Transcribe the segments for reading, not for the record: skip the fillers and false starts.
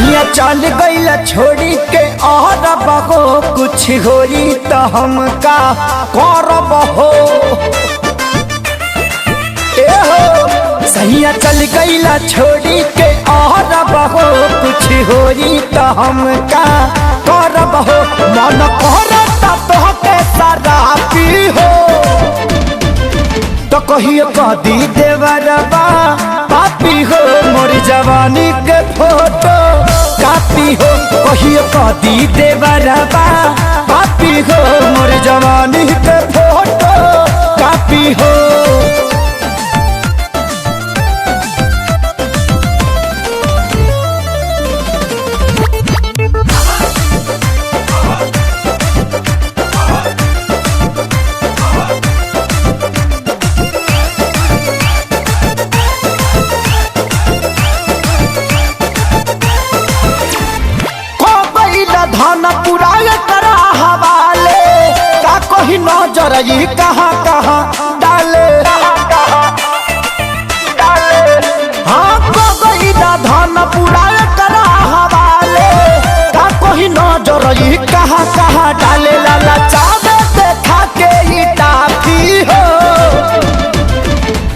सैया चल गईला छोड़ी के और बहो कुछ होई तो हम का करब हो। सैया चल गईला छोड़ी के और बहो कुछ होई तो हम का करब हो। मन करता तोहके शराबी हो तो कहियो कदी देवरबा पापी हो। मोर जवानी के फोटो कापी हो कहियो कदी देवरबा पापी हो। मोर जवानी के फोटो कापी हो। धन पुराय करा हवाले का कोई नजर ये कहाँ कहाँ डाले। हाँ कोई धन पुराय करा हवाले का कोई नजर ये कहाँ कहाँ डाले। लाला चावे देखा के ही टापी हो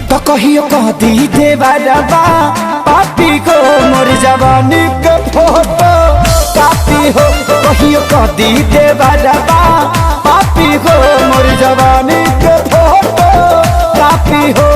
तो कहियो कह दी देवरबा पापी को। मोर जवानी के फोटो कापी हो कहियो कदी देवरबा पापी हो। मोर जवानी के फोटो कापी हो।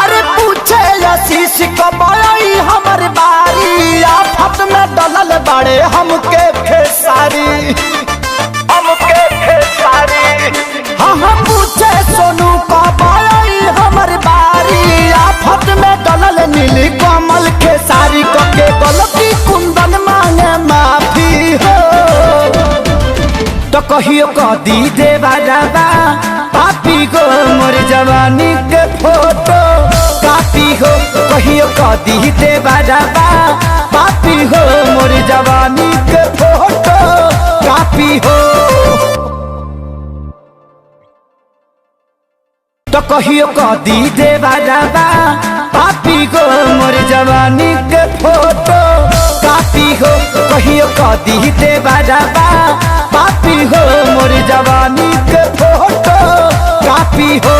अरे पूछे आशीष कब आई हमर बारी आफत में डलल बाड़े हमके खेसारी हाँ हाँ पूछे सोनू कब आई हमर बारी आफत में डलल नीली कमल खेसारी। के गलती कुंदन मांगे माफी हो तो कहियो कदी देवरबा पापी को। मोर जवानी के फोटो कापी हो कहियो कदी देवरबा पापी हो। मोर जवानी के फोटो कापी हो तो कहियो कदी देवरबा पापी हो। मोर जवानी के फोटो कापी हो कहियो कदी देवरबा पापी हो। मोर जवानी के फोटो कापी हो।